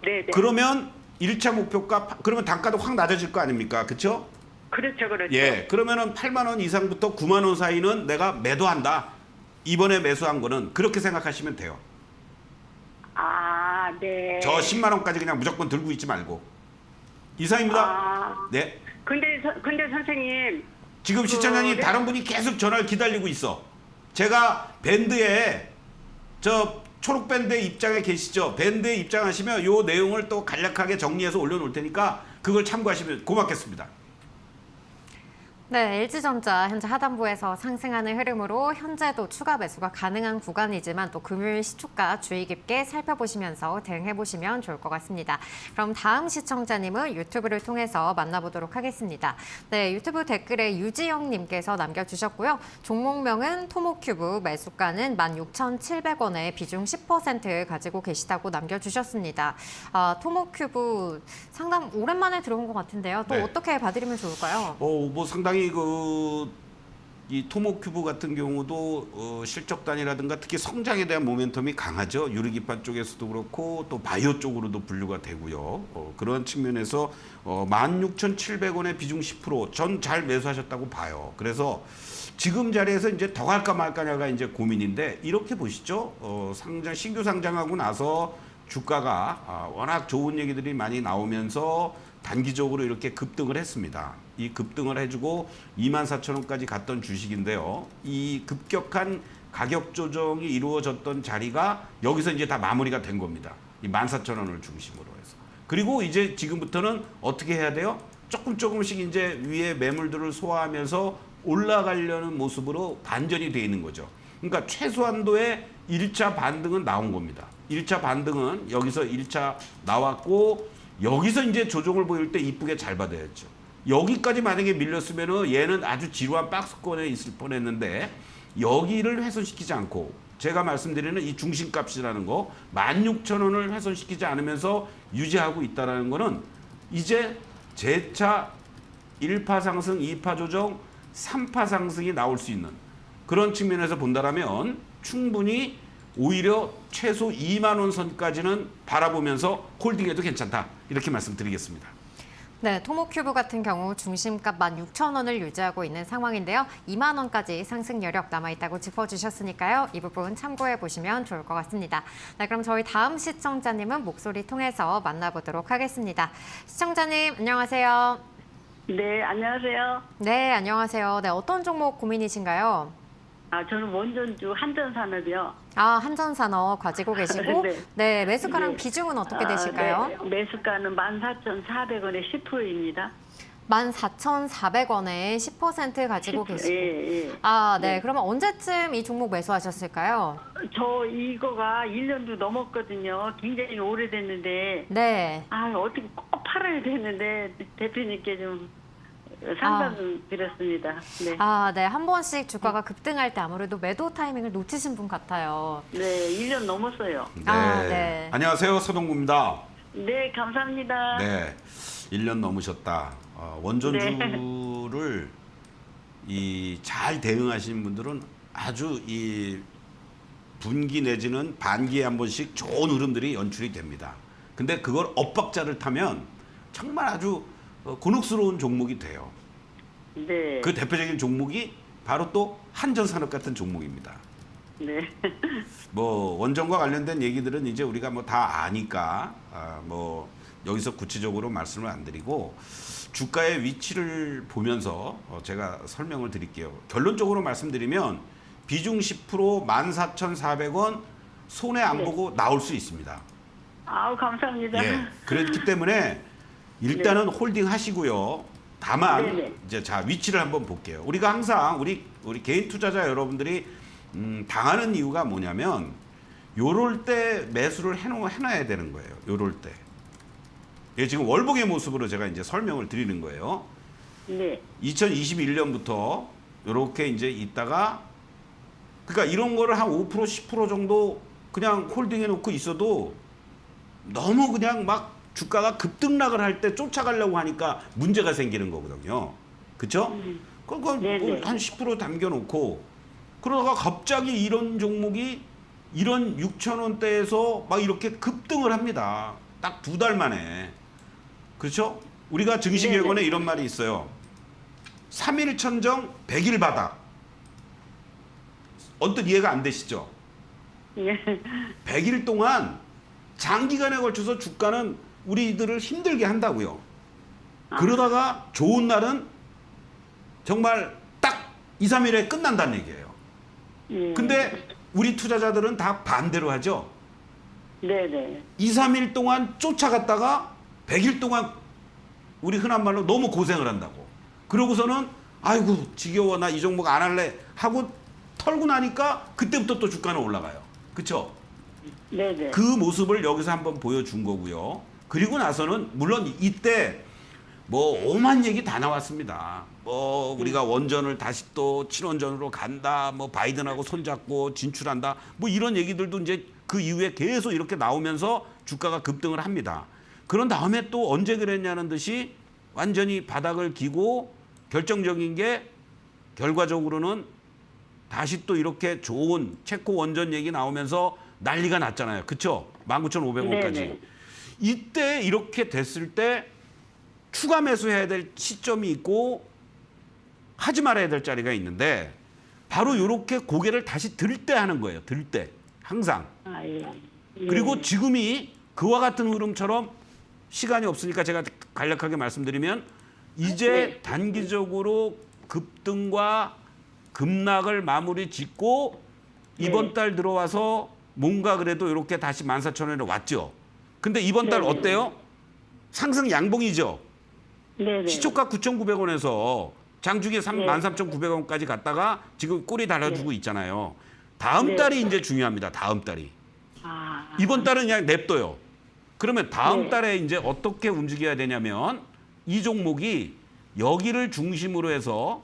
네네. 그러면 1차 목표가 그러면 단가도 확 낮아질 거 아닙니까? 그렇죠? 그렇죠. 예. 그러면은 8만 원 이상부터 9만 원 사이는 내가 매도한다. 이번에 매수한 거는 그렇게 생각하시면 돼요. 아, 네. 저 10만 원까지 그냥 무조건 들고 있지 말고. 이상입니다. 아, 네. 근데 선생님, 지금 시청자님 네. 다른 분이 계속 전화를 기다리고 있어. 제가 밴드에 저 초록 밴드에 입장해 계시죠? 밴드에 입장하시면 요 내용을 또 간략하게 정리해서 올려놓을 테니까 그걸 참고하시면 고맙겠습니다. 네, LG전자 현재 하단부에서 상승하는 흐름으로 현재도 추가 매수가 가능한 구간이지만 또 금요일 시초가 주의 깊게 살펴보시면서 대응해보시면 좋을 것 같습니다. 그럼 다음 시청자님은 유튜브를 통해서 만나보도록 하겠습니다. 네, 유튜브 댓글에 유지영님께서 남겨주셨고요. 종목명은 토모큐브, 매수가는 16,700원에 비중 10% 가지고 계시다고 남겨주셨습니다. 토모큐브 상당 오랜만에 들어온 것 같은데요. 또 네. 어떻게 봐드리면 좋을까요? 뭐 상당히 이 토모큐브 같은 경우도 실적 단위라든가 특히 성장에 대한 모멘텀이 강하죠. 유리기판 쪽에서도 그렇고 또 바이오 쪽으로도 분류가 되고요. 그런 측면에서 16,700원에 비중 10% 전 잘 매수하셨다고 봐요. 그래서 지금 자리에서 이제 더 갈까 말까냐가 이제 고민인데 이렇게 보시죠. 신규 상장하고 나서 주가가 워낙 좋은 얘기들이 많이 나오면서 단기적으로 이렇게 급등을 했습니다. 이 급등을 해주고 24,000원까지 갔던 주식인데요. 이 급격한 가격 조정이 이루어졌던 자리가 여기서 이제 다 마무리가 된 겁니다. 이 14,000원을 중심으로 해서. 그리고 이제 지금부터는 어떻게 해야 돼요? 조금씩 이제 위에 매물들을 소화하면서 올라가려는 모습으로 반전이 돼 있는 거죠. 그러니까 최소한도의 1차 반등은 나온 겁니다. 1차 반등은 여기서 1차 나왔고 여기서 이제 조정을 보일 때 이쁘게 잘 받아야죠. 여기까지 만약에 밀렸으면은 얘는 아주 지루한 박스권에 있을 뻔했는데 여기를 훼손시키지 않고 제가 말씀드리는 이 중심값이라는 거 16,000원을 훼손시키지 않으면서 유지하고 있다는 거는 이제 재차 1파 상승, 2파 조정, 3파 상승이 나올 수 있는 그런 측면에서 본다라면 충분히 오히려 최소 2만 원 선까지는 바라보면서 홀딩해도 괜찮다. 이렇게 말씀드리겠습니다. 네, 토모큐브 같은 경우 중심값 16,000원을 유지하고 있는 상황인데요. 2만 원까지 상승 여력 남아있다고 짚어주셨으니까요. 이 부분 참고해 보시면 좋을 것 같습니다. 네, 그럼 저희 다음 시청자님은 목소리 통해서 만나보도록 하겠습니다. 시청자님, 안녕하세요. 네, 안녕하세요. 네, 안녕하세요. 네, 어떤 종목 고민이신가요? 저는 원전주 한전산업이요. 한전산업 가지고 계시고, 네. 네, 매수가랑 네. 비중은 어떻게 되실까요? 네, 매수가는 14,400원에 10%입니다. 14,400원에 10% 가지고 계시고. 예. 네. 그러면 언제쯤 이 종목 매수하셨을까요? 저 이거가 1년도 넘었거든요. 굉장히 오래됐는데, 네. 어떻게 꼭 팔아야 되는데, 대표님께 좀 상담을 드렸습니다. 네. 네. 한 번씩 주가가 급등할 때 아무래도 매도 타이밍을 놓치신 분 같아요. 네, 1년 넘었어요. 네. 안녕하세요. 서동구입니다. 네, 감사합니다. 네. 1년 넘으셨다. 원전주를 잘 대응하시는 분들은 아주 이 분기 내지는 반기에 한 번씩 좋은 흐름들이 연출이 됩니다. 근데 그걸 엇박자를 타면 정말 아주 곤혹스러운 종목이 돼요. 네. 그 대표적인 종목이 바로 또 한전산업 같은 종목입니다. 네. 뭐 원전과 관련된 얘기들은 이제 우리가 뭐 다 아니까 뭐 여기서 구체적으로 말씀을 안 드리고 주가의 위치를 보면서 제가 설명을 드릴게요. 결론적으로 말씀드리면 비중 10% 14,400원 손해 안 네. 보고 나올 수 있습니다. 아우 감사합니다. 예. 그렇기 때문에 일단은 홀딩 하시고요. 다만 네네. 이제 자 위치를 한번 볼게요. 우리가 항상 우리 개인 투자자 여러분들이 당하는 이유가 뭐냐면 요럴 때 매수를 해놔야 되는 거예요. 요럴 때. 예, 지금 월봉의 모습으로 제가 이제 설명을 드리는 거예요. 네. 2021년부터 요렇게 이제 있다가 그러니까 이런 거를 한 5% 10% 정도 그냥 홀딩해 놓고 있어도 너무 그냥 막 주가가 급등락을 할 때 쫓아가려고 하니까 문제가 생기는 거거든요. 그렇죠? 그러니까 네네. 한 10% 남겨놓고 그러다가 갑자기 이런 종목이 이런 6,000원대에서 막 이렇게 급등을 합니다. 딱 2달 만에. 그렇죠? 우리가 증시계획원에 이런 말이 있어요. 3일 천정 100일 바닥. 언뜻 이해가 안 되시죠? 예. 100일 동안 장기간에 걸쳐서 주가는 우리들을 힘들게 한다고요. 그러다가 좋은 날은 정말 딱 2, 3일에 끝난다는 얘기예요. 예. 근데 우리 투자자들은 다 반대로 하죠. 네네. 2, 3일 동안 쫓아갔다가 100일 동안 우리 흔한 말로 너무 고생을 한다고. 그러고서는 아이고 지겨워 나 이 종목 안 할래 하고 털고 나니까 그때부터 또 주가는 올라가요. 그렇죠? 네네. 그 모습을 여기서 한번 보여준 거고요. 그리고 나서는 물론 이때 뭐 오만 얘기 다 나왔습니다. 뭐 우리가 원전을 다시 또 친원전으로 간다. 뭐 바이든하고 손잡고 진출한다. 뭐 이런 얘기들도 이제 그 이후에 계속 이렇게 나오면서 주가가 급등을 합니다. 그런 다음에 또 언제 그랬냐는 듯이 완전히 바닥을 기고 결정적인 게 결과적으로는 다시 또 이렇게 좋은 체코 원전 얘기 나오면서 난리가 났잖아요. 그쵸? 19,500원까지. 네네. 이때 이렇게 됐을 때 추가 매수해야 될 시점이 있고 하지 말아야 될 자리가 있는데 바로 이렇게 고개를 다시 들 때 하는 거예요. 들 때. 항상. 아, 예. 예. 그리고 지금이 그와 같은 흐름처럼 시간이 없으니까 제가 간략하게 말씀드리면 이제 네. 단기적으로 급등과 급락을 마무리 짓고 이번 네. 달 들어와서 뭔가 그래도 이렇게 다시 14,000원에 왔죠. 근데 이번 달 네. 어때요? 상승 양봉이죠. 네네. 시초가 9,900원에서 장중에 네. 13,900원까지 갔다가 지금 꼬리 달아주고 있잖아요. 다음 네. 달이 이제 중요합니다. 다음 달이. 아. 이번 달은 그냥 냅둬요. 그러면 다음 네. 달에 이제 어떻게 움직여야 되냐면 이 종목이 여기를 중심으로 해서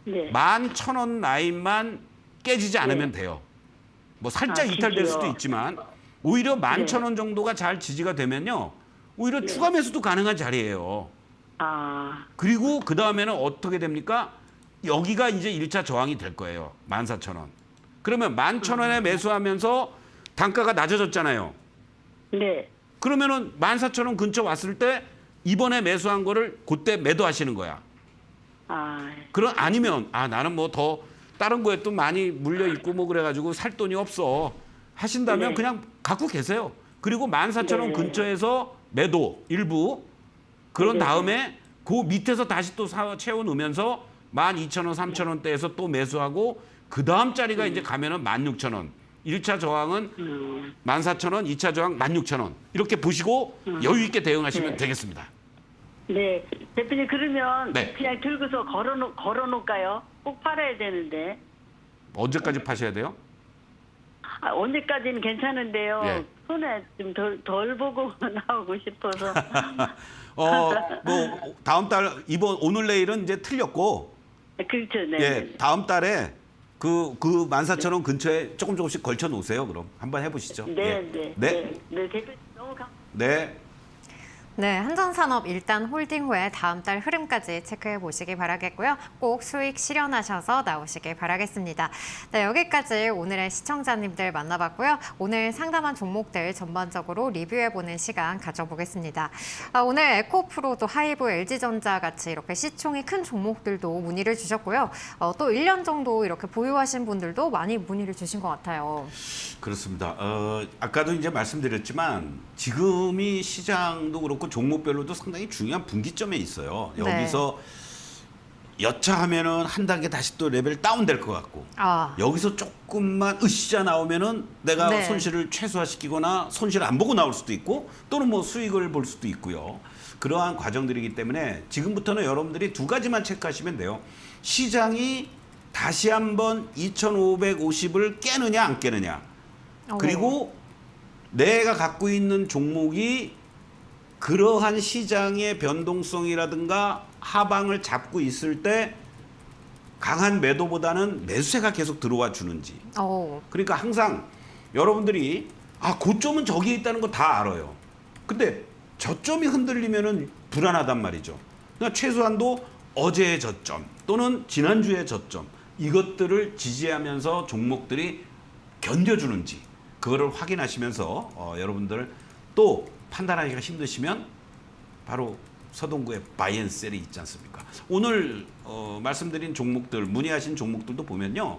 네. 11,000원 라인만 깨지지 않으면 돼요. 뭐 살짝 아, 이탈될 진짜요? 수도 있지만 오히려 11,000원 정도가 잘 지지가 되면요. 오히려 네. 추가 매수도 가능한 자리예요. 아. 그리고 그 다음에는 어떻게 됩니까? 여기가 이제 1차 저항이 될 거예요. 14,000원. 그러면 11,000원에 매수하면서 단가가 낮아졌잖아요. 네. 그러면은 14,000원 근처 왔을 때 이번에 매수한 거를 그때 매도하시는 거야. 아. 그럼 아니면 나는 뭐 더 다른 거에 또 많이 물려 있고 뭐 그래가지고 살 돈이 없어 하신다면 네. 그냥 갖고 계세요. 그리고 14,000원 네. 근처에서 매도 일부 그런 네. 다음에 그 밑에서 다시 또 채워 넣으면서 12,000원, 3,000원대에서 또 매수하고 그 다음 자리가 이제 가면은 16,000원. 1차 저항은 14,000원, 2차 저항 16,000원. 이렇게 보시고 여유 있게 대응하시면 네. 되겠습니다. 네. 대표님 그러면 네. 그냥 들고서 걸어놓을까요? 꼭 팔아야 되는데. 언제까지 파셔야 돼요? 아, 언제까지는 괜찮은데요. 예. 손에 좀 덜 보고 나오고 싶어서. 뭐 다음 달 오늘 내일은 이제 틀렸고 그렇죠. 네. 예, 다음 달에 그 14,000원 근처에 조금씩 걸쳐 놓으세요. 그럼 한번 해보시죠. 네, 예. 네, 네. 네, 네, 대표님 너무 감사합니다. 네. 네, 한전산업 일단 홀딩 후에 다음 달 흐름까지 체크해 보시기 바라겠고요. 꼭 수익 실현하셔서 나오시길 바라겠습니다. 네, 여기까지 오늘의 시청자님들 만나봤고요. 오늘 상담한 종목들 전반적으로 리뷰해보는 시간 가져보겠습니다. 오늘 에코프로도 하이브, LG전자 같이 이렇게 시총이 큰 종목들도 문의를 주셨고요. 또 1년 정도 이렇게 보유하신 분들도 많이 문의를 주신 것 같아요. 그렇습니다. 아까도 이제 말씀드렸지만 지금이 시장도 그렇고 종목별로도 상당히 중요한 분기점에 있어요. 네. 여기서 여차하면은 한 단계 다시 또 레벨 다운될 것 같고 아, 여기서 조금만 으쌰 나오면은 내가 네. 손실을 최소화시키거나 손실 안 보고 나올 수도 있고 또는 뭐 수익을 볼 수도 있고요. 그러한 과정들이기 때문에 지금부터는 여러분들이 두 가지만 체크하시면 돼요. 시장이 다시 한번 2,550을 깨느냐 안 깨느냐. 그리고 내가 갖고 있는 종목이 그러한 시장의 변동성이라든가 하방을 잡고 있을 때 강한 매도보다는 매수세가 계속 들어와 주는지. 그러니까 항상 여러분들이 고점은 저기에 있다는 거 다 알아요. 근데 저점이 흔들리면은 불안하단 말이죠. 그러니까 최소한도 어제의 저점 또는 지난주의 저점 이것들을 지지하면서 종목들이 견뎌주는지 그거를 확인하시면서 여러분들 또 판단하기가 힘드시면 바로 서동구의 바이앤셀이 있지 않습니까? 오늘 말씀드린 종목들 문의하신 종목들도 보면요.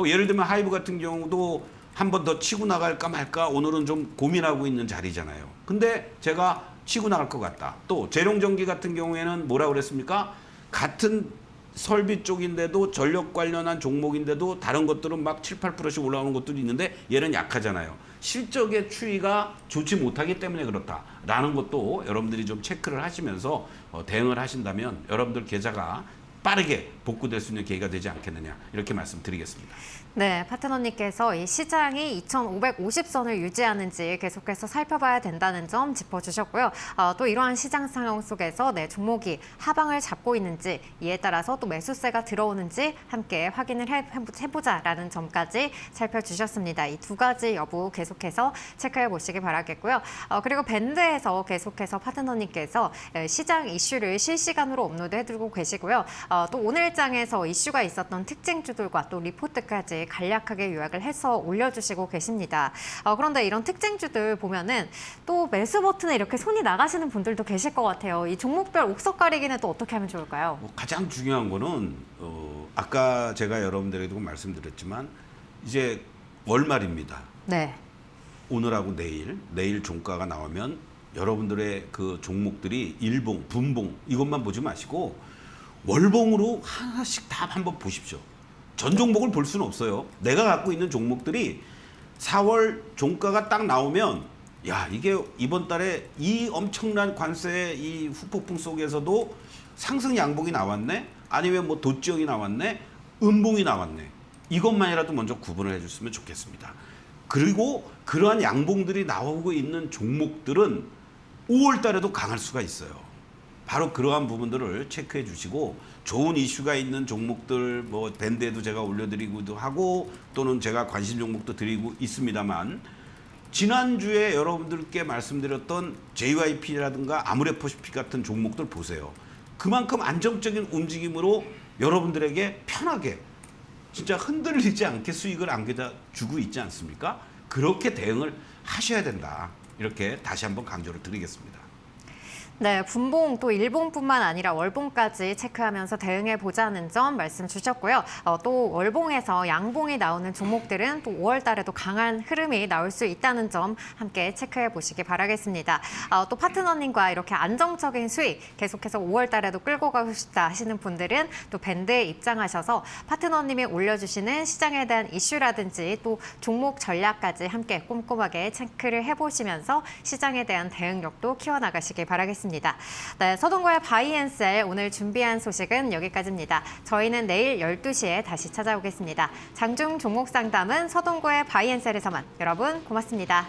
예를 들면 하이브 같은 경우도 한 번 더 치고 나갈까 말까 오늘은 좀 고민하고 있는 자리잖아요. 근데 제가 치고 나갈 것 같다. 또 재룡전기 같은 경우에는 뭐라고 그랬습니까? 같은 설비 쪽인데도 전력 관련한 종목인데도 다른 것들은 막 7, 8%씩 올라오는 것들이 있는데 얘는 약하잖아요. 실적의 추이가 좋지 못하기 때문에 그렇다라는 것도 여러분들이 좀 체크를 하시면서 대응을 하신다면 여러분들 계좌가 빠르게 복구될 수 있는 계기가 되지 않겠느냐 이렇게 말씀드리겠습니다. 네, 파트너님께서 이 시장이 2,550선을 유지하는지 계속해서 살펴봐야 된다는 점 짚어주셨고요. 또 이러한 시장 상황 속에서 내 종목이 하방을 잡고 있는지 이에 따라서 또 매수세가 들어오는지 함께 확인을 해보자라는 점까지 살펴주셨습니다. 이 두 가지 여부 계속해서 체크해 보시기 바라겠고요. 그리고 밴드에서 계속해서 파트너님께서 시장 이슈를 실시간으로 업로드해두고 계시고요. 또 오늘장에서 이슈가 있었던 특징주들과 또 리포트까지 간략하게 요약을 해서 올려주시고 계십니다. 그런데 이런 특징주들 보면은 또 매수 버튼에 이렇게 손이 나가시는 분들도 계실 것 같아요. 이 종목별 옥석 가리기는 또 어떻게 하면 좋을까요? 가장 중요한 거는 아까 제가 여러분들에게도 말씀드렸지만 이제 월말입니다. 네. 오늘하고 내일 종가가 나오면 여러분들의 그 종목들이 일봉, 분봉 이것만 보지 마시고 월봉으로 하나씩 다 한번 보십시오. 전 종목을 볼 수는 없어요. 내가 갖고 있는 종목들이 4월 종가가 딱 나오면 야 이게 이번 달에 이 엄청난 관세의 이 후폭풍 속에서도 상승 양봉이 나왔네? 아니면 뭐 도지역이 나왔네? 음봉이 나왔네? 이것만이라도 먼저 구분을 해줬으면 좋겠습니다. 그리고 그러한 양봉들이 나오고 있는 종목들은 5월 달에도 강할 수가 있어요. 바로 그러한 부분들을 체크해 주시고 좋은 이슈가 있는 종목들 뭐 밴드에도 제가 올려드리기도 하고 또는 제가 관심 종목도 드리고 있습니다만 지난주에 여러분들께 말씀드렸던 JYP라든가 아무레퍼시픽 같은 종목들 보세요. 그만큼 안정적인 움직임으로 여러분들에게 편하게 진짜 흔들리지 않게 수익을 안겨주고 있지 않습니까? 그렇게 대응을 하셔야 된다. 이렇게 다시 한번 강조를 드리겠습니다. 네, 분봉 또 일봉뿐만 아니라 월봉까지 체크하면서 대응해 보자는 점 말씀 주셨고요. 또 월봉에서 양봉이 나오는 종목들은 또 5월 달에도 강한 흐름이 나올 수 있다는 점 함께 체크해 보시기 바라겠습니다. 또 파트너님과 이렇게 안정적인 수익 계속해서 5월 달에도 끌고 가고 싶다 하시는 분들은 또 밴드에 입장하셔서 파트너님이 올려주시는 시장에 대한 이슈라든지 또 종목 전략까지 함께 꼼꼼하게 체크를 해보시면서 시장에 대한 대응력도 키워나가시기 바라겠습니다. 네, 서동구의 바이앤셀 오늘 준비한 소식은 여기까지입니다. 저희는 내일 12시에 다시 찾아오겠습니다. 장중 종목 상담은 서동구의 바이앤셀에서만. 여러분 고맙습니다.